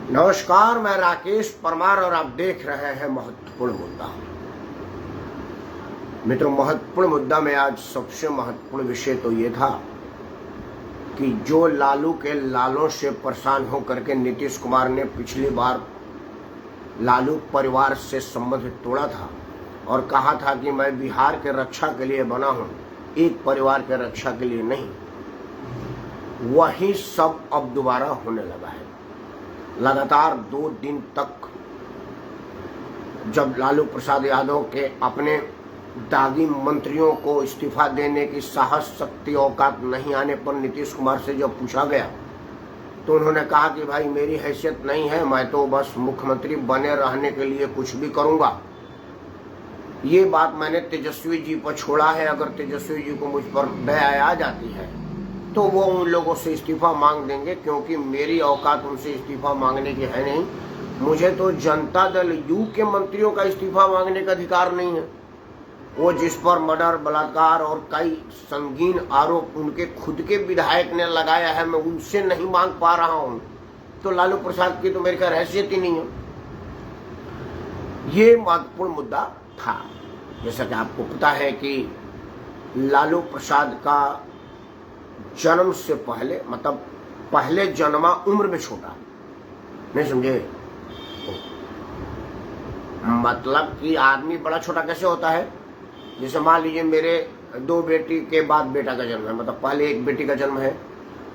नमस्कार, मैं राकेश परमार और आप देख रहे हैं महत्वपूर्ण मुद्दा। मित्रों, महत्वपूर्ण मुद्दा में आज सबसे महत्वपूर्ण विषय तो ये था कि जो लालू के लालों से परेशान होकर के नीतीश कुमार ने पिछली बार लालू परिवार से संबंध तोड़ा था और कहा था कि मैं बिहार के रक्षा के लिए बना हूं, एक परिवार के रक्षा के लिए नहीं, वही सब अब दोबारा होने लगा है। लगातार 2 दिन तक जब लालू प्रसाद यादव के अपने दागी मंत्रियों को इस्तीफा देने की साहस, शक्ति, औकात नहीं आने पर नीतीश कुमार से जब पूछा गया तो उन्होंने कहा कि भाई मेरी हैसियत नहीं है, मैं तो बस मुख्यमंत्री बने रहने के लिए कुछ भी करूंगा। ये बात मैंने तेजस्वी जी पर छोड़ा है। अगर तेजस्वी जी को मुझ पर दया आ जाती है तो वो उन लोगों से इस्तीफा मांग देंगे, क्योंकि मेरी औकात उनसे इस्तीफा मांगने की है नहीं। मुझे तो जनता दल यू के मंत्रियों का इस्तीफा मांगने का अधिकार नहीं है। वो जिस पर मर्डर, बलात्कार और कई संगीन आरोप उनके खुद के विधायक ने लगाया है, मैं उनसे नहीं मांग पा रहा हूं, तो लालू प्रसाद की तो मेरी खैर हैसियत ही नहीं है। ये महत्वपूर्ण मुद्दा था। जैसा कि आपको पता है कि लालू प्रसाद का जन्म से पहले, मतलब पहले जन्मा उम्र में छोटा, नहीं समझे? मतलब कि आदमी बड़ा छोटा कैसे होता है? जैसे मान लीजिए मेरे 2 बेटी के बाद बेटा का जन्म है, मतलब पहले एक बेटी का जन्म है,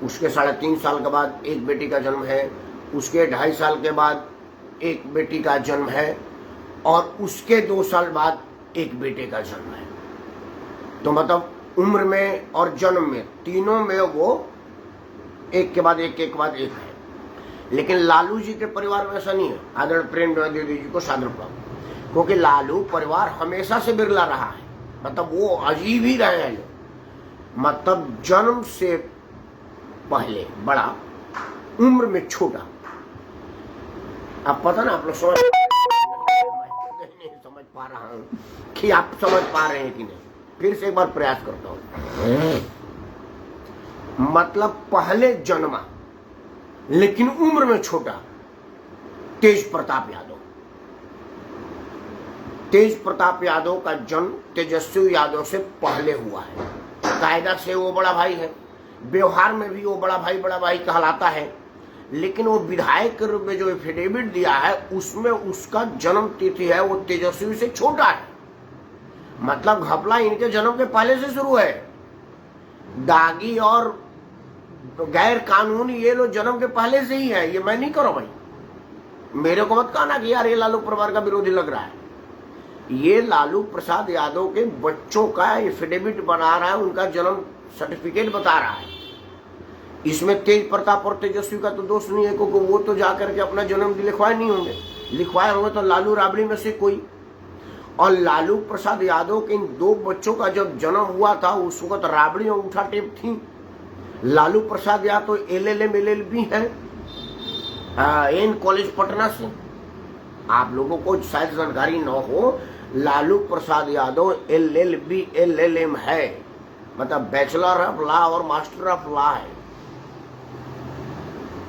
उसके 3.5 साल के बाद एक बेटी का जन्म है, उसके 2.5 साल के बाद एक बेटी का जन्म है और उसके 2 साल बाद एक बेटे का जन्म है। तो मतलब उम्र में और जन्म में, तीनों में वो एक के बाद एक है। लेकिन लालू जी के परिवार में ऐसा नहीं है। आदरणीय प्रेमचंद जी को सादर प्रणाम, क्योंकि लालू परिवार हमेशा से बिरला रहा है, मतलब वो अजीब ही रहे हैं। मतलब जन्म से पहले बड़ा, उम्र में छोटा। अब पता ना आप लोग समझ पा रहा हूं कि आप समझ पा रहे हैं कि नहीं। फिर से एक बार प्रयास करता हूं। मतलब पहले जन्मा लेकिन उम्र में छोटा, तेज प्रताप यादव। तेज प्रताप यादव का जन्म तेजस्वी यादव से पहले हुआ है। कायदा से वो बड़ा भाई है, व्यवहार में भी वो बड़ा भाई कहलाता है। लेकिन वो विधायक के रूप में जो एफिडेविट दिया है उसमें उसका जन्म तिथि है वो तेजस्वी से छोटा है। मतलब घपला इनके जन्म के पहले से शुरू है। दागी और गैर कानूनी ये लोग जन्म के पहले से ही है। ये मैं नहीं करो भाई, मेरे को मत कहना कि यार ये लालू परिवार का विरोधी लग रहा है। ये लालू प्रसाद यादव के बच्चों का एफिडेविट बना रहा है, उनका जन्म सर्टिफिकेट बता रहा है। इसमें तेज प्रताप और तेजस्वी का तो दोष नहीं है, क्योंकि वो तो जाकर के अपना जन्म लिखवाए नहीं होंगे। लिखवाए होंगे तो लालू राबड़ी में से कोई। और लालू प्रसाद यादव के इन 2 बच्चों का जब जन्म हुआ था उस वक्त राबड़ी और उठा टेप थी। लालू प्रसाद यादव LLM LLB है एन कॉलेज पटना से। आप लोगों को शायद जानकारी न हो, लालू प्रसाद यादव LLB LLM है, मतलब बैचलर ऑफ लॉ और मास्टर ऑफ लॉ है।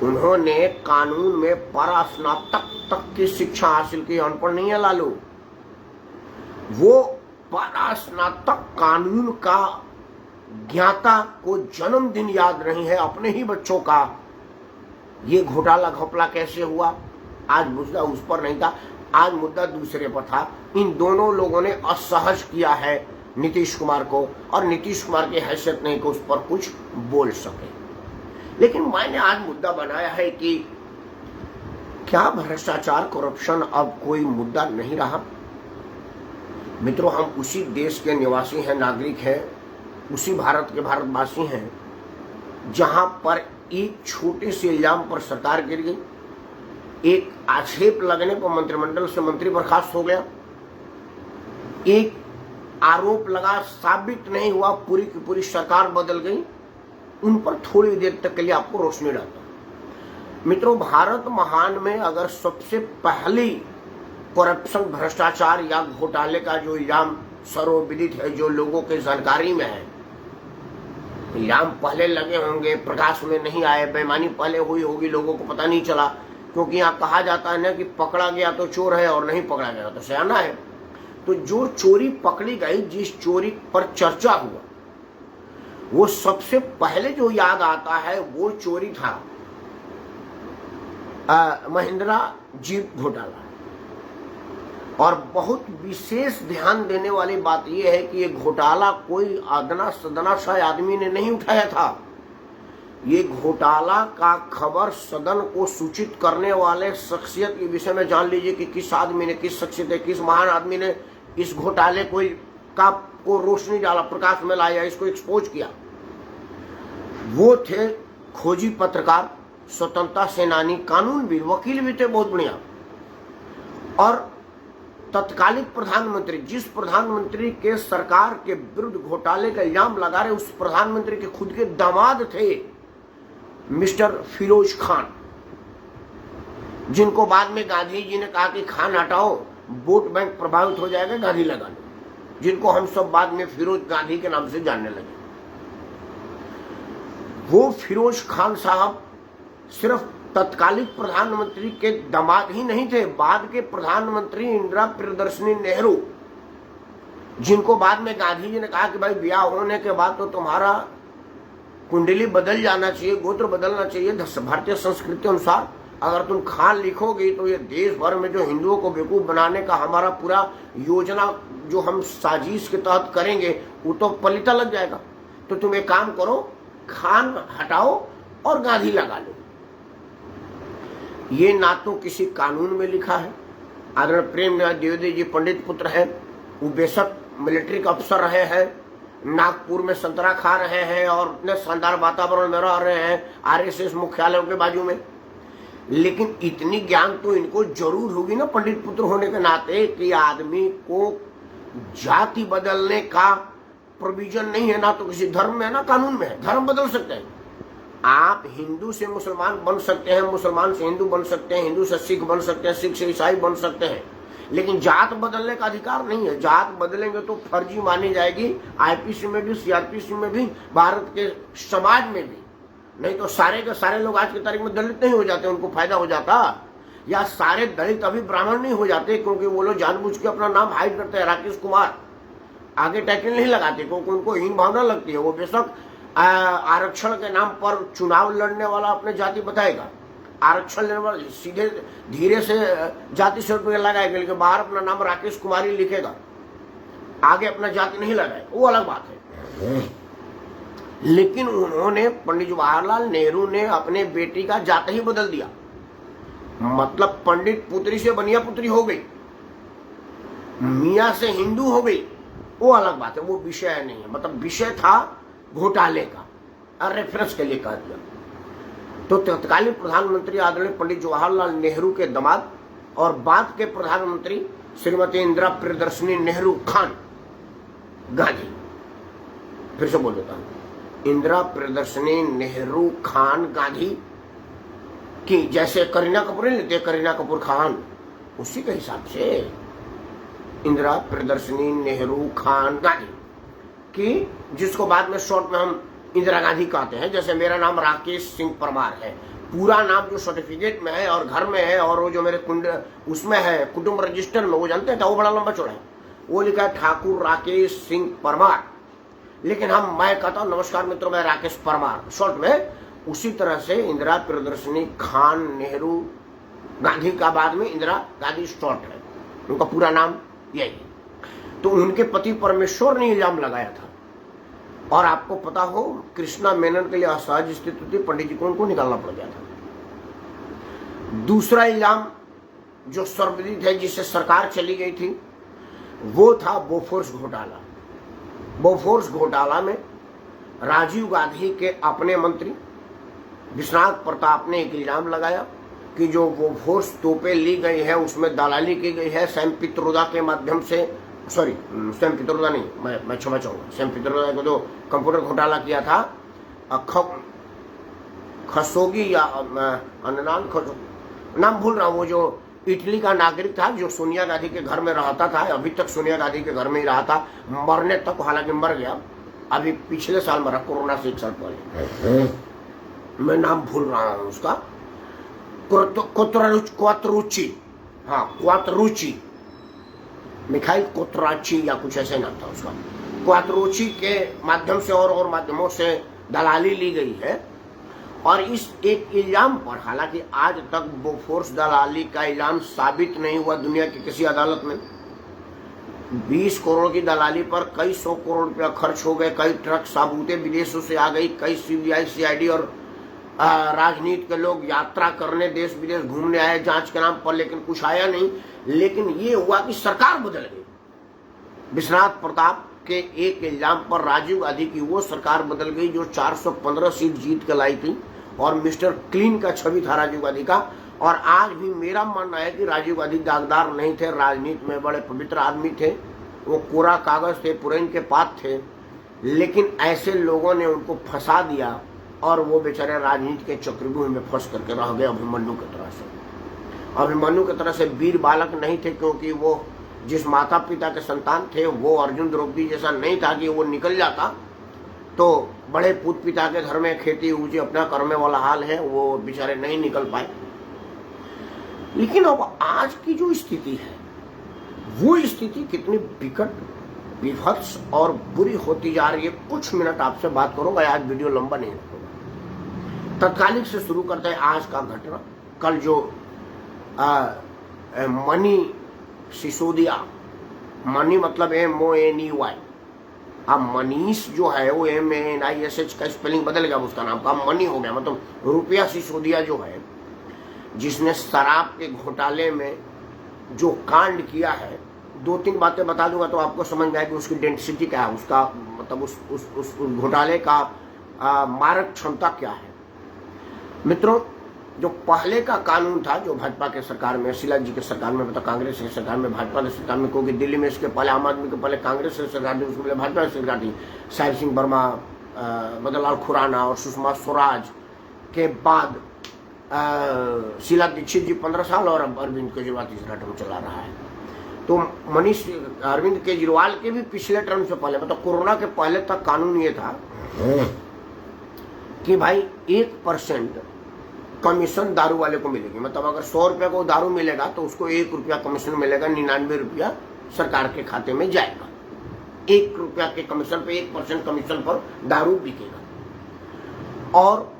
उन्होंने कानून में परास्नातक तक की शिक्षा हासिल की। अनपढ़ नहीं है लालू, वो परास्नातक कानून का ज्ञाता को जन्मदिन याद नहीं है अपने ही बच्चों का। ये घोटाला घपला कैसे हुआ, आज मुद्दा उस पर नहीं था, आज मुद्दा दूसरे पर था। इन दोनों लोगों ने असहज किया है नीतीश कुमार को, और नीतीश कुमार की हैसियत नहीं कि उस पर कुछ बोल सके। लेकिन मैंने आज मुद्दा बनाया है कि क्या भ्रष्टाचार, करप्शन अब कोई मुद्दा नहीं रहा? मित्रों, हम उसी देश के निवासी हैं, नागरिक हैं, उसी भारत के भारतवासी हैं जहां पर एक छोटे से इल्जाम पर सरकार गिर गई, एक आक्षेप लगने पर मंत्रिमंडल से मंत्री बर्खास्त हो गया, एक आरोप लगा, साबित नहीं हुआ, पूरी की पूरी सरकार बदल गई। उन पर थोड़ी देर तक के लिए आपको रोशनी डालता। मित्रों, भारत महान में अगर सबसे पहली करप्शन, भ्रष्टाचार या घोटाले का जो इल्जाम सर्वविदित है, जो लोगों के जानकारी में है, इल्जाम पहले लगे होंगे, प्रकाश में नहीं आए, बेईमानी पहले हुई होगी, लोगों को पता नहीं चला, क्योंकि यहाँ कहा जाता है ना कि पकड़ा गया तो चोर है और नहीं पकड़ा गया तो सयाना है। तो जो चोरी पकड़ी गई, जिस चोरी पर चर्चा हुआ, वो सबसे पहले जो याद आता है वो चोरी था महिंद्रा जीप घोटाला। और बहुत विशेष ध्यान देने वाली बात यह है कि ये घोटाला कोई अदना सदना सा आदमी ने नहीं उठाया था। ये घोटाला का खबर सदन को सूचित करने वाले शख्सियत के विषय में जान लीजिए कि किस आदमी ने, किस शख्सियत ने, किस महान आदमी ने इस घोटाले को रोशनी डाला, प्रकाश में लाया, इसको एक्सपोज किया। वो थे खोजी पत्रकार, स्वतंत्रता सेनानी, कानूनवीर, वकील भी थे बहुत बढ़िया, और तत्कालिक प्रधानमंत्री, जिस प्रधानमंत्री के सरकार के विरुद्ध घोटाले का इल्जाम लगा रहे उस प्रधानमंत्री के खुद के दामाद थे मिस्टर फिरोज खान, जिनको बाद में गांधी जी ने कहा कि खान हटाओ, वोट बैंक प्रभावित हो जाएगा, गांधी लगा लो, जिनको हम सब बाद में फिरोज गांधी के नाम से जानने लगे। वो फिरोज खान साहब सिर्फ तत्कालिक प्रधानमंत्री के दामाद ही नहीं थे, बाद के प्रधानमंत्री इंदिरा प्रियदर्शनी नेहरू, जिनको बाद में गांधी जी ने कहा कि भाई ब्याह होने के बाद तो तुम्हारा कुंडली बदल जाना चाहिए, गोत्र बदलना चाहिए भारतीय संस्कृति अनुसार। अगर तुम खान लिखोगे तो ये देश भर में जो हिंदुओं को बेवकूफ बनाने का हमारा पूरा योजना जो हम साजिश के तहत करेंगे वो तो पलीता लग जाएगा। तो तुम एक काम करो, खान हटाओ और गांधी लगा लो। ये ना तो किसी कानून में लिखा है। आदरणीय प्रेमनाथ द्विवेदी जी पंडित पुत्र हैं, वो बेशक मिलिट्री का अफसर रहे हैं, नागपुर में संतरा खा रहे हैं और इतने शानदार वातावरण में रह रहे हैं आरएसएस मुख्यालयों के बाजू में, लेकिन इतनी ज्ञान तो इनको जरूर होगी ना पंडित पुत्र होने के नाते कि आदमी को जाति बदलने का प्रोविजन नहीं है, ना तो किसी धर्म में है ना कानून में है। धर्म बदल सकते हैं आप, हिंदू से मुसलमान बन सकते हैं, मुसलमान से हिंदू बन सकते हैं, हिंदू से सिख बन सकते हैं, सिख से ईसाई बन सकते हैं, लेकिन जात बदलने का अधिकार नहीं है। जात बदलेंगे तो फर्जी मानी जाएगी, आईपीसी में भी, सीआरपीसी में भी, भारत के समाज में भी। नहीं तो सारे के सारे लोग आज की तारीख में दलित नहीं हो जाते, उनको फायदा हो जाता, या सारे दलित अभी ब्राह्मण नहीं हो जाते, क्योंकि वो लोग जानबूझ के अपना नाम हाइड करते हैं। राकेश कुमार आगे टाइटल नहीं लगाते क्योंकि उनको हीन भावना लगती है। वो बेशक आरक्षण के नाम पर चुनाव लड़ने वाला अपने जाति बताएगा, आरक्षण लेने वाला सीधे धीरे से जाति सर्टिफिकेट लगाएगा, लेकिन बाहर अपना नाम राकेश कुमार ही लिखेगा, आगे अपना जाति नहीं लगाएगा, वो अलग बात है। लेकिन उन्होंने, पंडित जवाहरलाल नेहरू ने अपने बेटी का जाति ही बदल दिया, मतलब पंडित पुत्री से बनिया पुत्री हो गई, मियां से हिंदू हो गई, वो अलग बात है, वो विषय नहीं है। मतलब विषय था घोटाले का, और रेफरेंस के लिए कह दिया। तो तत्कालीन प्रधानमंत्री आदरणीय पंडित जवाहरलाल नेहरू के दामाद और बाद के प्रधानमंत्री श्रीमती इंदिरा प्रियदर्शनी नेहरू खान गांधी, फिर से बोल देता हूं, इंदिरा प्रियदर्शनी नेहरू खान गांधी की, जैसे करीना कपूर नहीं लेते करीना कपूर खान, उसी के हिसाब से इंदिरा प्रियदर्शनी नेहरू खान गांधी की, जिसको बाद में शॉर्ट में हम इंदिरा गांधी कहते हैं। जैसे मेरा नाम राकेश सिंह परमार है, पूरा नाम जो सर्टिफिकेट में है और घर में है और वो जो मेरे उसमें है कुटुंब रजिस्टर में, वो जानते हैं वो बड़ा लंबा चौड़ा है, वो लिखा है ठाकुर राकेश सिंह परमार, लेकिन मैं कहता हूं नमस्कार मित्रों मैं राकेश परमार शॉर्ट में। उसी तरह से इंदिरा प्रियदर्शनी खान नेहरू गांधी का बाद में इंदिरा गांधी शॉर्ट है, उनका पूरा नाम यही। तो उनके पति परमेश्वर ने इल्जाम लगाया था, और आपको पता हो कृष्णा मेनन के लिए असहज स्थिति थी, पंडित जी को उनको निकालना पड़ गया था। दूसरा इल्जाम जो सर्वविदित है, जिससे सरकार चली गई थी, वो था बोफोर्स घोटाला। बोफोर्स घोटाला में राजीव गांधी के अपने मंत्री विश्वनाथ प्रताप ने एक इल्जाम लगाया कि जो बोफोर्स तोपें ली गई है उसमें दलाली की गई है सैम पित्रोदा के माध्यम से, सॉरी सैम पित्रोदा नहीं, मैं क्षमा चाहूंगा, सैम पित्रोदा को जो कंप्यूटर घोटाला किया था, खशोगी या अननान नाम भूल रहा हूं, वो जो इटली का नागरिक था जो सोनिया गांधी के घर में रहता था, अभी तक सोनिया गांधी के घर में ही रहा था, मरने तक, हालांकि मर गया, अभी पिछले साल मरा, कोरोना से 1 साल पहले, मैं नाम भूल रहा हूं उसका। क्वात्रुची, हाँ क्वात्रुची, मिखाइल कोतराची या कुछ ऐसे नाम था उसका। क्वात्रुची के माध्यम से और माध्यमों से दलाली ली गई है। और इस एक इल्जाम पर, हालांकि आज तक बोफोर्स दलाली का इल्जाम साबित नहीं हुआ दुनिया की किसी अदालत में। 20 करोड़ की दलाली पर कई 100 करोड़ रुपया खर्च हो गए, कई ट्रक साबूते विदेशों से आ गई, कई सीबीआई सीआईडी और राजनीति के लोग यात्रा करने देश विदेश घूमने आए जांच के नाम पर, लेकिन कुछ आया नहीं। लेकिन ये हुआ कि सरकार बदल गई। विश्वनाथ प्रताप के एक इल्जाम पर राजीव गांधी की वो सरकार बदल गई जो 415 सीट जीत के लाई थी, और मिस्टर क्लीन का छवि था राजीव गांधी का। और आज भी मेरा मानना है कि राजीव गांधी दागदार नहीं थे, राजनीति में बड़े पवित्र आदमी थे, वो कोरा कागज थे, पुरैन के पात थे। लेकिन ऐसे लोगों ने उनको फंसा दिया और वो बेचारे राजनीति के चक्रव्यूह में फंस करके रह गए अभिमन्यु की तरह से। अभिमन्यु की तरह से वीर बालक नहीं थे, क्योंकि वो जिस माता पिता के संतान थे वो अर्जुन द्रौपदी जैसा नहीं था कि वो निकल जाता। तो बड़े पूत पिता के घर में खेती ऊँचे अपना करने वाला हाल है, वो बेचारे नहीं निकल पाए। लेकिन अब आज की जो स्थिति है वो स्थिति कितनी विकट, विभत्स और बुरी होती जा रही है, कुछ मिनट आपसे बात करूंगा। आज वीडियो लंबा नहीं रखूंगा। तत्कालिक से शुरू करते हैं आज का घटना। कल जो मनी सिसोदिया, मनी मतलब MONEY, अब मनीष जो है वो MANISH का स्पेलिंग बदल गया, उसका नाम का मनी हो गया, मतलब रुपया सिसोदिया जो है, जिसने शराब के घोटाले में जो कांड किया है, 2-3 बातें बता दूंगा तो आपको समझ में आएगी कि उसकी डेंसिटी क्या है, उसका मतलब उस घोटाले का मारक क्षमता क्या है। मित्रों, जो पहले का कानून था, जो भाजपा के सरकार में, शीला जी के सरकार में, मतलब कांग्रेस की सरकार में, भाजपा की सरकार में, क्योंकि दिल्ली में इसके पहले आम आदमी के पहले कांग्रेस की सरकार थी, उसके पहले भाजपा की सरकार थी। साहिब सिंह वर्मा, मदन लाल खुराना और सुषमा स्वराज के बाद शीला दीक्षित जी 15 साल और अब अरविंद केजरीवाल तीसरा टर्म चला रहा है। तो मनीष अरविंद केजरीवाल के भी पिछले टर्म से पहले, मतलब कोरोना के पहले तक कानून ये था कि भाई 1% कमीशन दारू वाले को मिलेगी। मतलब अगर 100 रुपया को दारू मिलेगा तो उसको 1 रुपया कमीशन मिलेगा, 99 रुपया सरकार के खाते में जाएगा। 1 रुपया के कमीशन पे 1% कमीशन पर दारू बिकेगा। और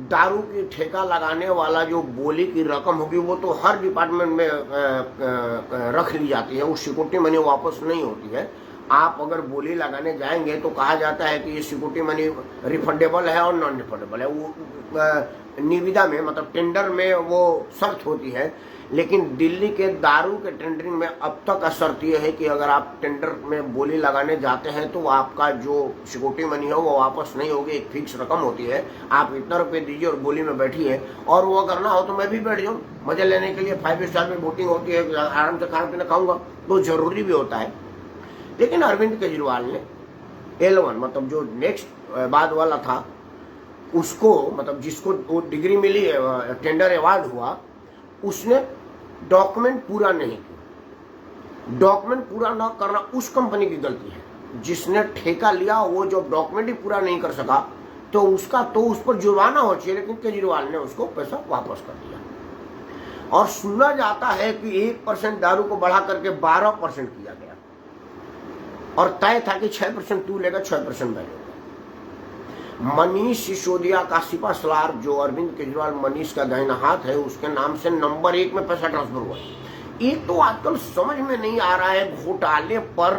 दारू की ठेका लगाने वाला जो बोली की रकम होगी वो तो हर डिपार्टमेंट में रख ली जाती है, वो सिक्योरिटी मनी वापस नहीं होती है। आप अगर बोली लगाने जाएंगे तो कहा जाता है कि ये सिक्योरिटी मनी रिफंडेबल है और नॉन रिफंडेबल है। वो निविदा में, मतलब टेंडर में वो शर्त होती है। लेकिन दिल्ली के दारू के टेंडरिंग में अब तक का शर्त यह है कि अगर आप टेंडर में बोली लगाने जाते हैं तो आपका जो सिक्योरिटी मनी है वो वापस नहीं होगी। एक फिक्स रकम होती है, आप इतना रुपये दीजिए और बोली में बैठिए। और वो करना हो तो मैं भी बैठ जाऊँ, मजे लेने के लिए 5 स्टार में वोटिंग होती है, आराम से खाना पीना खाऊंगा, तो जरूरी भी होता है। लेकिन अरविंद केजरीवाल ने L1, मतलब जो नेक्स्ट बाद वाला था, उसको, मतलब जिसको वो डिग्री मिली, टेंडर अवार्ड हुआ, उसने डॉक्यूमेंट पूरा नहीं किया। डॉक्यूमेंट पूरा न करना उस कंपनी की गलती है जिसने ठेका लिया। वो जो डॉक्यूमेंट ही पूरा नहीं कर सका तो उसका तो उस पर जुर्माना हो चाहिए, लेकिन केजरीवाल ने उसको पैसा वापस कर दिया। और सुना जाता है कि 1% दारू को बढ़ा करके 12% किया गया, और तय था कि 6% तू लेगा, 6% मैं लूंगा। मनीष सिसोदिया का सिपा सलार, जो अरविंद केजरीवाल मनीष का दाहिना हाथ है, उसके नाम से नंबर 1 में पैसा ट्रांसफर हुआ। एक तो आजकल समझ में नहीं आ रहा है, घोटाले पर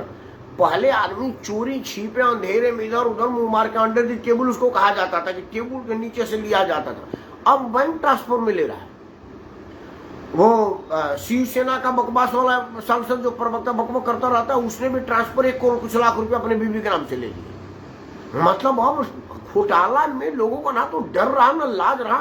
पहले आदमी चोरी छिपे अंधेरे में इधर उधर मुंह मार के अंडर दी टेबल उसको कहा जाता था, कि टेबल के नीचे से लिया जाता था। अब बैंक ट्रांसफर में ले रहा है। वो शिवसेना का बकवास वाला सांसद जो प्रवक्ता बकबक करता रहता है, उसने भी ट्रांसफर 1 करोड़ कुछ लाख रुपए अपने बीवी के नाम से ले लिए। मतलब अब घोटाला में लोगों को ना तो डर रहा ना लाज रहा,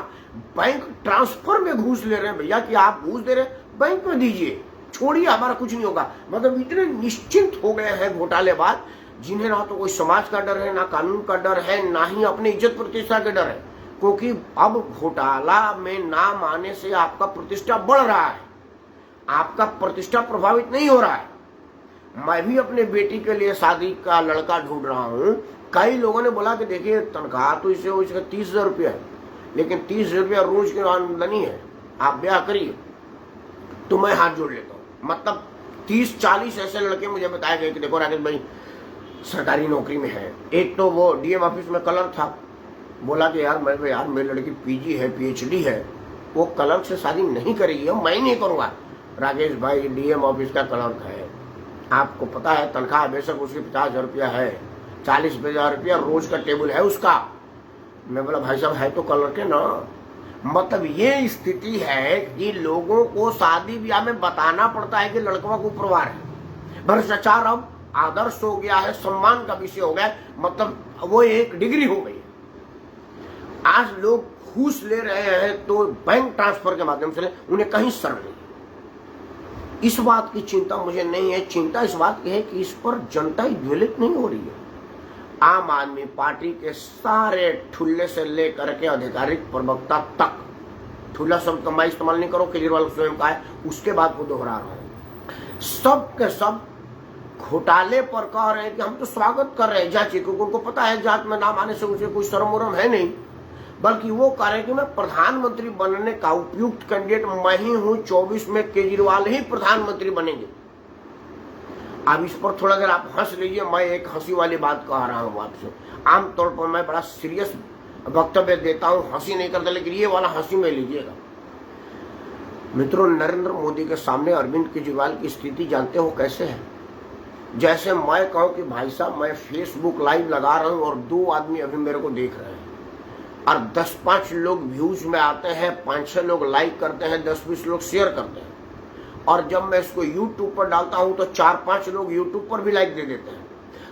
बैंक ट्रांसफर में घूस ले रहे हैं भैया, कि आप घूस दे रहे बैंक में दीजिए, छोड़िए, हमारा कुछ नहीं होगा। मतलब इतने निश्चिंत हो गए हैं घोटालेबाज, जिन्हें ना तो कोई समाज का डर है, ना कानून का डर है, ना ही अपनी इज्जत प्रतिष्ठा का डर है। क्योंकि अब घोटाला में नाम आने से आपका प्रतिष्ठा बढ़ रहा है, आपका प्रतिष्ठा प्रभावित नहीं हो रहा है। मैं भी अपने बेटी के लिए शादी का लड़का ढूंढ रहा हूँ। कई लोगों ने बोला कि देखिए तनख्वाह तो इससे 30,000 रुपया है, लेकिन 30,000 रुपया रोज की आमदनी है, आप ब्याह करिए तो मैं हाथ जोड़ लेता हूँ। मतलब 30-40 ऐसे लड़के मुझे बताए गए कि देखो राकेश भाई सरकारी नौकरी में है। एक तो वो डीएम ऑफिस में क्लर्क था, बोला कि यार मेरी लड़की पीजी है, पीएचडी है, वो क्लर्क से शादी नहीं करेगी, मैं नहीं करूंगा। राकेश भाई डीएम ऑफिस का क्लर्क है, आपको पता है तनख्वाह बेशक उसकी 50,000 रुपया है, 40,000 रुपया रोज का टेबल है उसका। मैं बोला भाई साहब है तो क्लर्क है ना। मतलब ये स्थिति है कि लोगों को शादी ब्याह में बताना पड़ता है कि लड़कवा को परिवार है। भ्रष्टाचार अब आदर्श हो गया है, सम्मान का विषय हो गया है, मतलब वो एक डिग्री हो गई। आज लोग घूस ले रहे हैं तो बैंक ट्रांसफर के माध्यम से, उन्हें कहीं शर्म नहीं। इस बात की चिंता मुझे नहीं है, चिंता इस बात की है कि इस पर जनता ज्वलित नहीं हो रही है। आम आदमी पार्टी के सारे ठुल्ले से लेकर के आधिकारिक प्रवक्ता तक, ठुल्ला शब्द का मैं इस्तेमाल नहीं करो, केजरीवाल स्वयं का है, उसके बाद को दोहरा रहा हूं, सब के सब घोटाले पर कह रहे हैं कि हम तो स्वागत कर रहे हैं जांच, क्योंकि उनको पता है जांच में नाम आने से उसे कोई शर्म वरम है नहीं, बल्कि वो कह रहे हैं कि मैं प्रधानमंत्री बनने का उपयुक्त कैंडिडेट मैं ही हूं, 24 में केजरीवाल ही प्रधानमंत्री बनेंगे। अब इस पर थोड़ा अगर आप हंस लीजिए, मैं एक हंसी वाली बात कह रहा हूं आपसे। आमतौर पर मैं बड़ा सीरियस वक्तव्य देता हूं, हंसी नहीं करता, लेकिन ये वाला हंसी में लीजिएगा। मित्रों, नरेंद्र मोदी के सामने अरविंद केजरीवाल की स्थिति जानते हो कैसे है? जैसे मैं कहूं कि भाई साहब मैं फेसबुक लाइव लगा रहा हूं और 2 आदमी अभी मेरे को देख रहे हैं और 10-5 लोग व्यूज में आते हैं, 5-6 लोग लाइक करते हैं, 10-20 लोग शेयर करते हैं, और जब मैं इसको YouTube पर डालता हूं तो 4-5 लोग YouTube पर भी लाइक दे देते हैं।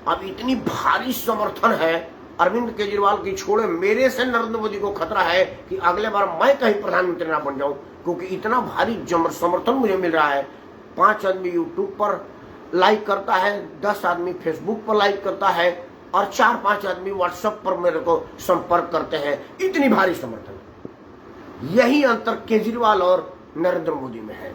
अब इतनी भारी समर्थन है अरविंद केजरीवाल की, छोड़े मेरे से नरेंद्र मोदी को खतरा है कि अगले बार मैं कहीं प्रधानमंत्री ना बन जाऊं, क्योंकि इतना भारी समर्थन मुझे मिल रहा है। 5 आदमी YouTube पर लाइक करता है, 10 आदमी फेसबुक पर लाइक करता है और 4-5 आदमी व्हाट्सएप पर मेरे को संपर्क करते हैं। इतनी भारी समर्थन। यही अंतर केजरीवाल और नरेंद्र मोदी में है।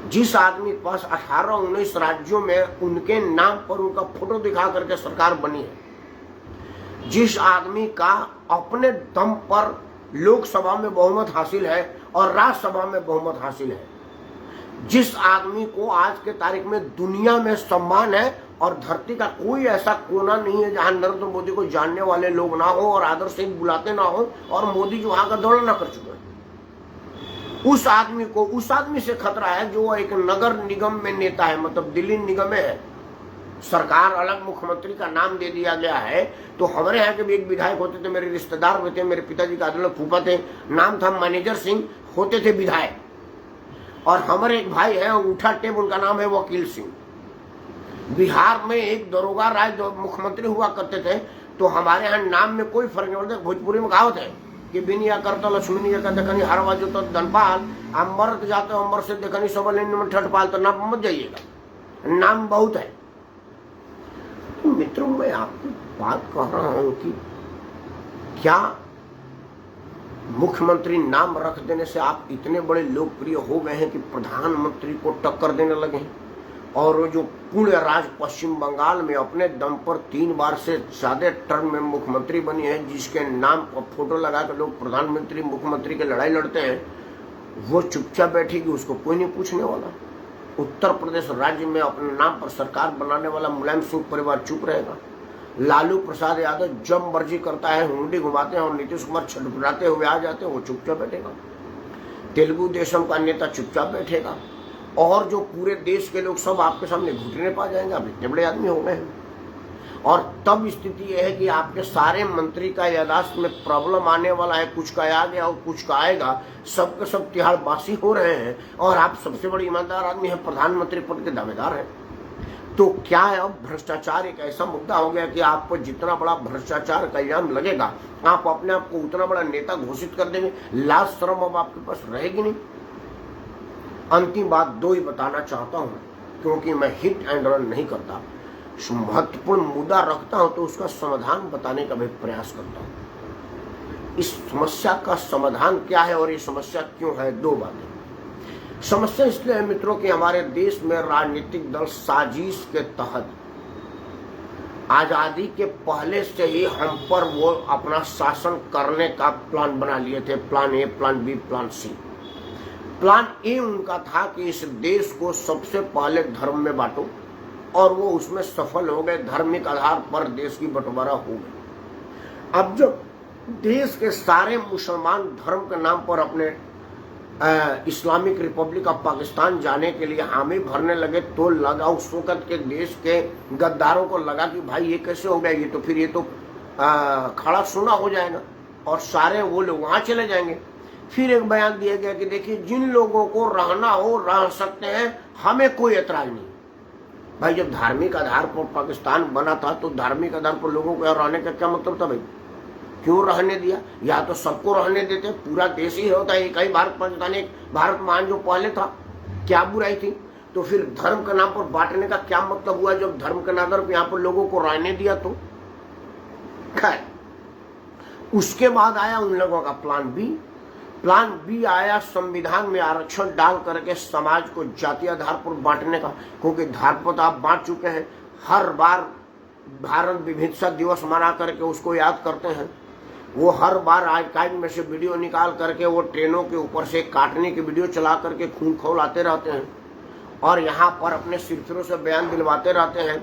जिस आदमी के पास 18-19 राज्यों में उनके नाम पर उनका फोटो दिखा करके सरकार बनी है, जिस आदमी का अपने दम पर लोकसभा में बहुमत हासिल है और राज्यसभा में बहुमत हासिल है, जिस आदमी को आज के तारीख में दुनिया में सम्मान है और धरती का कोई ऐसा कोना नहीं है जहां नरेंद्र मोदी को जानने वाले लोग ना हो और आदर से बुलाते ना हो और मोदी जो वहां का दौरा ना कर चुके हैं, उस आदमी से खतरा है जो एक नगर निगम में नेता है। मतलब दिल्ली निगम में है, सरकार अलग मुख्यमंत्री का नाम दे दिया गया है। तो हमारे यहाँ के भी एक विधायक होते थे, मेरे रिश्तेदार में थे, मेरे पिताजी का आदमी फूफा थे, नाम था मैनेजर सिंह, होते थे विधायक। और हमारे एक भाई है उठा टेप, उनका नाम है वकील सिंह। बिहार में एक दरोगा राज मुख्यमंत्री हुआ करते थे। तो हमारे यहाँ नाम में कोई फर्क नहीं पड़ता। भोजपुरी में कहावत है कि बिनिया करता लक्ष्मी का देखनी हर बाजू तो धनपाल, अम्बर जाते अम्बर से देखनी सब में ठटपाल, तो नाम मत जाइएगा, नाम बहुत है। तो मित्रों, मैं आपको बात कह रहा हूं कि क्या मुख्यमंत्री नाम रख देने से आप इतने बड़े लोकप्रिय हो गए हैं कि प्रधानमंत्री को टक्कर देने लगे हैं? और जो पूर्ण राज पश्चिम बंगाल में अपने दम पर 3 बार से ज्यादा टर्म में मुख्यमंत्री बनी है, जिसके नाम पर फोटो लगा कर लोग प्रधानमंत्री मुख्यमंत्री की लड़ाई लड़ते हैं, वो चुपचाप बैठेगी, उसको कोई नहीं पूछने वाला। उत्तर प्रदेश राज्य में अपने नाम पर सरकार बनाने वाला मुलायम सिंह परिवार चुप रहेगा। लालू प्रसाद यादव जब मर्जी करता है हुंडी घुमाते हैं और नीतीश कुमार छटपटाते हुए आ जाते हैं, वो चुपचाप बैठेगा। तेलुगु देशम का नेता चुपचाप बैठेगा और जो पूरे देश के लोग सब आपके सामने घुटने पा जाएंगे। आप इतने बड़े आदमी हो गए हैं। और तब स्थिति यह है कि आपके सारे मंत्री का यादाश्त में प्रॉब्लम आने वाला है, कुछ का आ गया और कुछ का आएगा, सबके सब तिहाड़ बासी हो रहे हैं और आप सबसे बड़े ईमानदार आदमी हैं, प्रधानमंत्री पद के दावेदार हैं। तो क्या है, अब भ्रष्टाचार एक ऐसा मुद्दा हो गया कि आपको जितना बड़ा भ्रष्टाचार का इल्जाम लगेगा, आप अपने आप को उतना बड़ा नेता घोषित कर देंगे। लाज शर्म अब आपके पास रहेगी नहीं। अंतिम बात 2 ही बताना चाहता हूं, क्योंकि मैं हिट एंड रन नहीं करता, महत्वपूर्ण मुद्दा रखता हूं तो उसका समाधान बताने का भी प्रयास करता हूं। इस समस्या का समाधान क्या है और ये समस्या क्यों है? 2 बातें। समस्या इसलिए है मित्रों कि हमारे देश में राजनीतिक दल साजिश के तहत आजादी के पहले से ही हम पर वो अपना शासन करने का प्लान बना लिए थे। Plan A, plan B, plan C. Plan A उनका था कि इस देश को सबसे पहले धर्म में बांटो, और वो उसमें सफल हो गए। धार्मिक आधार पर देश की बंटवारा हो गई। अब जब देश के सारे मुसलमान धर्म के नाम पर अपने इस्लामिक रिपब्लिक ऑफ पाकिस्तान जाने के लिए हामी भरने लगे, तो लगा उस वक्त के देश के गद्दारों को लगा कि भाई ये कैसे हो गया, ये तो फिर ये तो खड़ा सोना हो जाएगा और सारे वो लोग वहां चले जाएंगे। फिर एक बयान दिया गया कि देखिए जिन लोगों को रहना हो रह सकते हैं, हमें कोई एतराज नहीं। भाई जब धार्मिक आधार पर पाकिस्तान बना था तो धार्मिक आधार पर लोगों को रहने का क्या मतलब था भाई? क्यों रहने दिया? या तो सबको रहने देते, पूरा देश ही होता है एक ही भारत पाकिस्तान, एक भारत महान जो पहले था, क्या बुराई थी? तो फिर धर्म के नाम पर बांटने का क्या मतलब हुआ? जब धर्म के नाम पर यहाँ पर लोगों को रहने दिया तो खैर उसके बाद आया उन लोगों का प्लान बी। प्लान बी आया संविधान में आरक्षण डाल करके समाज को जातीय आधार पर बांटने का, क्योंकि धार पर तो आप बांट चुके हैं। हर बार भारत विविधता दिवस मना करके उसको याद करते हैं। वो हर बार आर्काइव में से वीडियो निकाल करके वो ट्रेनों के ऊपर से काटने की वीडियो चला करके खून खौलाते रहते हैं, और यहाँ पर अपने सिरफिरों से बयान दिलवाते रहते हैं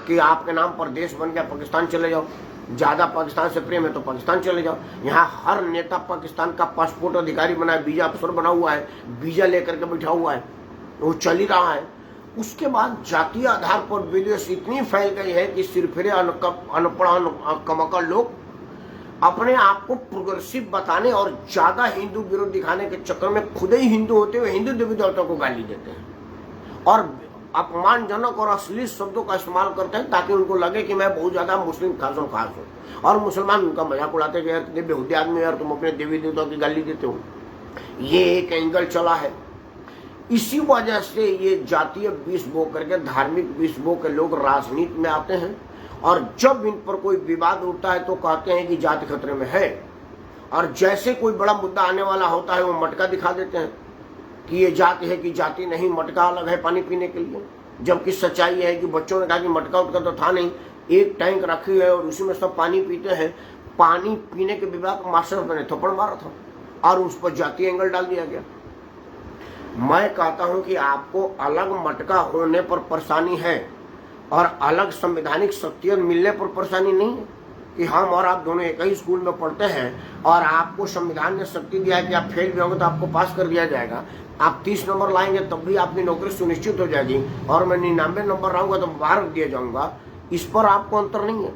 कि आपके नाम पर देश बन गया, पाकिस्तान चले जाओ, ज्यादा पाकिस्तान से प्रेम है तो पाकिस्तान चले जाओ। यहाँ हर नेता पाकिस्तान का पासपोर्ट अधिकारी बना है, वीजा अफसर बना हुआ है, वीजा लेकर के बैठा हुआ है, वो चल ही रहा है। उसके बाद जातीय आधार पर विदेश इतनी फैल गई है कि सिरफिरे अनपढ़ कमकड़ लोग अपने आप को प्रोग्रेसिव बताने और ज्यादा हिंदू विरोध दिखाने के चक्कर में खुद ही हिंदू होते हुए हिंदू देवी देवताओं को गाली देते हैं और अपमानजनक और अश्लील शब्दों का इस्तेमाल करते हैं, ताकि उनको लगे कि मैं बहुत ज्यादा मुस्लिम खास हूँ। और मुसलमान उनका मजाक उड़ाते हैं कि यार कितने बेहुदे आदमी, यार तुम अपने देवी देवताओं की गाली देते हो। ये एक एंगल चला है। इसी वजह से ये जातीय विष बो करके, धार्मिक विष बो के लोग राजनीति में आते हैं, और जब इन पर कोई विवाद उठता है तो कहते हैं कि जाति खतरे में है, और जैसे कोई बड़ा मुद्दा आने वाला होता है वो मटका दिखा देते हैं कि ये जाति है कि जाति नहीं, मटका अलग है पानी पीने के लिए। जबकि सच्चाई है कि बच्चों ने कहा कि मटका उटका तो था नहीं, एक टैंक रखी है और उसी में सब पानी पीते हैं। पानी पीने के विभाग मास्टर ने थप्पड़ मारा था और उस पर जातीय एंगल डाल दिया गया। मैं कहता हूं कि आपको अलग मटका होने पर परेशानी है और अलग संवैधानिक शक्तियां मिलने पर परेशानी नहीं है कि हम और आप दोनों एक ही स्कूल में पढ़ते हैं और आपको संविधान ने शक्ति दिया है कि आप फेल भी होंगे तो आपको पास कर दिया जाएगा, आप 30 नंबर लाएंगे तब भी आपकी नौकरी सुनिश्चित हो जाएगी, और मैं 99 नंबर लाऊंगा तो बाहर दिया जाऊंगा। इस पर आपको अंतर नहीं है।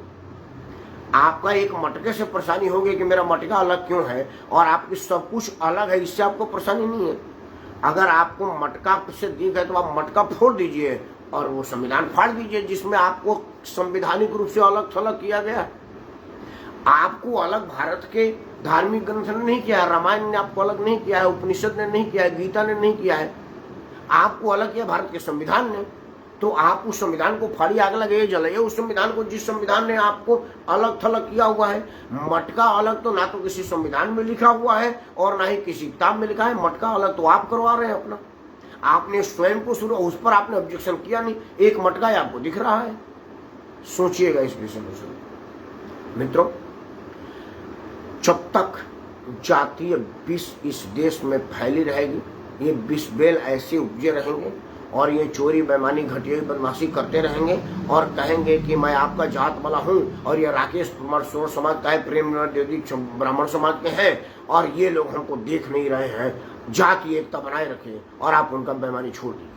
आपका एक मटके से परेशानी होगी कि मेरा मटका अलग क्यों है, और आपकी सब कुछ अलग है, इससे आपको परेशानी नहीं है। अगर आपको मटका से दिख है तो आप मटका फोड़ दीजिए और वो संविधान फाड़ दीजिए जिसमें आपको संवैधानिक रूप से अलग थलग किया गया। आपको अलग भारत के धार्मिक ग्रंथ ने नहीं किया है, रामायण ने आपको अलग नहीं किया है, उपनिषद ने नहीं किया है, गीता ने नहीं किया है, आपको अलग किया भारत के संविधान ने। तो आप उस संविधान को फाड़ी आग लगे जलाइए उस संविधान को जिस संविधान ने आपको अलग थलग किया हुआ है। मटका अलग तो ना तो किसी संविधान में लिखा हुआ है और ना ही किसी किताब में लिखा है। मटका अलग तो आप करवा रहे हैं अपना, आपने स्वयं को शुरू, उस पर आपने ऑब्जेक्शन किया नहीं, एक मटका ही आपको दिख रहा है। सोचिएगा इस विषय में मित्रों। जब तक जातीय विष इस देश में फैली रहेगी, ये विष बेल ऐसे उपजे रहेंगे और ये चोरी बेईमानी घटिया बदमाशी करते रहेंगे और कहेंगे कि मैं आपका जात वाला हूँ, और ये राकेश कुमार सोर समाज का है, प्रेम देवी ब्राह्मण समाज के हैं, और ये लोग हमको देख नहीं रहे हैं। जाति एकता बनाए रखे और आप उनका बेईमानी छोड़ दीजिए।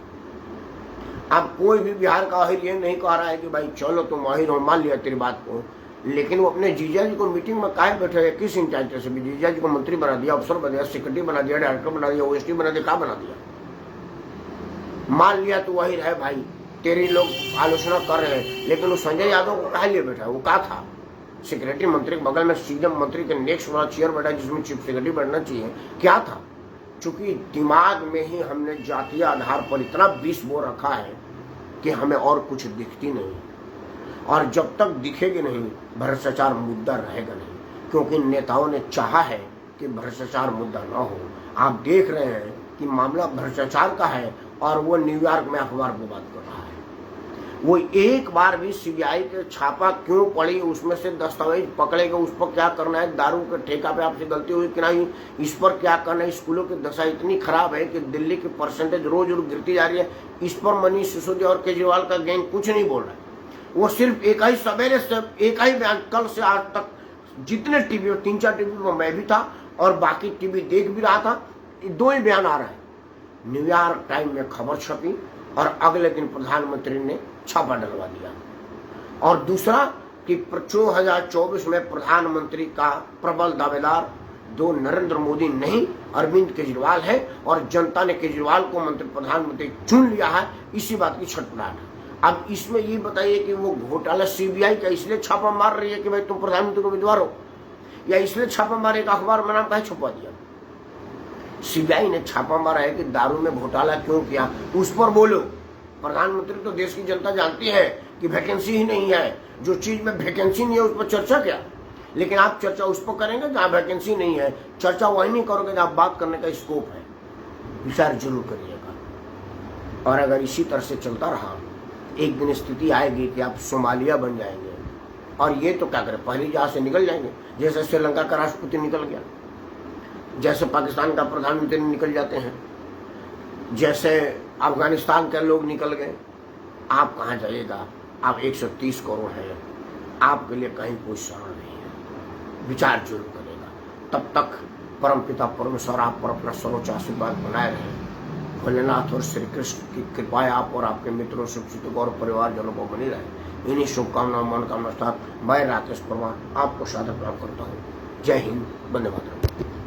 अब कोई भी बिहार का आहिर ये नहीं कह रहा है कि भाई चलो तुम आहिर हो, मान लिया तेरी बात को, लेकिन वो अपने जीजा जी को मीटिंग में काहे बैठे हैं? किस इंचार्ज से भी जीजा जी को मंत्री बना दिया, अफसर बना दिया, सेक्रेटरी बना दिया, डायरेक्टर बना दिया, ओएसडी बना दिया, क्या बना दिया? मान लिया तो वही है भाई, तेरी लोग आलोचना कर रहे हैं, लेकिन वो संजय यादव को काहे लिए बैठा है? वो क्या था? सेक्रेटरी मंत्री के बगल में सीएम मंत्री के नेक्स्ट वाला चेयर बैठा जिसमें चीफ सेक्रेटरी बैठना चाहिए, क्या था? चूंकि दिमाग में ही हमने जातीय आधार पर इतना विष बो रखा है कि हमें और कुछ दिखती नहीं, और जब तक दिखेगी नहीं भ्रष्टाचार मुद्दा रहेगा नहीं, क्योंकि नेताओं ने चाहा है कि भ्रष्टाचार मुद्दा न हो। आप देख रहे हैं कि मामला भ्रष्टाचार का है और वो न्यूयॉर्क में अखबार में बात कर रहा है। वो एक बार भी सीबीआई के छापा क्यों पड़ी, उसमें से दस्तावेज पकड़ेगा, उस पर क्या करना है, दारू के ठेका पे आपसे गलती हुई कि नहीं, इस पर क्या करना है। स्कूलों की दशा इतनी खराब है कि दिल्ली की परसेंटेज रोज रोज गिरती जा रही है। इस पर मनीष सिसोदिया और केजरीवाल का गैंग कुछ नहीं बोल रहा है। वो सिर्फ एक ही सवेरे से एक ही बयान, कल से आज तक जितने टीवी, 3-4 टीवी पर मैं भी था और बाकी टीवी देख भी रहा था, 2 ही बयान आ रहा है। न्यूयॉर्क टाइम में खबर छपी और अगले दिन प्रधानमंत्री ने छापा डलवा दिया। और दूसरा कि 2024 में प्रधानमंत्री का प्रबल दावेदार दो नरेंद्र मोदी नहीं, अरविंद केजरीवाल है और जनता ने केजरीवाल को मंत्री प्रधानमंत्री चुन लिया है। इसी बात की छटपटाहट। अब इसमें ये बताइए कि वो घोटाला सीबीआई का इसलिए छापा मार रही है कि भाई तुम प्रधानमंत्री को उम्मीदवार हो, या इसलिए छापा मारे का अखबार में नाम कहीं छुपा दिया। सीबीआई ने छापा मारा है कि दारू में घोटाला क्यों किया, उस पर बोलो। प्रधानमंत्री तो देश की जनता जानती है कि वैकेंसी ही नहीं है, जो चीज में वैकेंसी नहीं है उस पर चर्चा क्या। लेकिन आप चर्चा उस पर करेंगे जहां वैकेंसी नहीं है, चर्चा वही नहीं करोगे जहां बात करने का स्कोप है। विचार जरूर करिएगा। और अगर इसी तरह से चलता रहा, एक दिन स्थिति आएगी कि आप सोमालिया बन जाएंगे। और ये तो क्या करें, पहले जहां से निकल जाएंगे, जैसे श्रीलंका का राष्ट्रपति निकल गया, जैसे पाकिस्तान का प्रधानमंत्री निकल जाते हैं, जैसे अफगानिस्तान के लोग निकल गए। आप कहाँ जाइएगा? आप 130 करोड़ हैं, आपके लिए कहीं कोई शरण नहीं है। विचार जरूर करेगा। तब तक परमपिता परमेश्वर आप पर अपना सर्वोच्च आशीर्वाद बनाए रहे। भोलेनाथ और श्री कृष्ण की कृपाएं आप और आपके मित्रों, शिक्षितों और परिवारजनों को बनी रहे। इन्हीं शुभकामनाओं, मनोकामना साथ मैं राकेश परमार आपको सादर प्रणाम करता हूँ। जय हिंद, वंदे मातरम।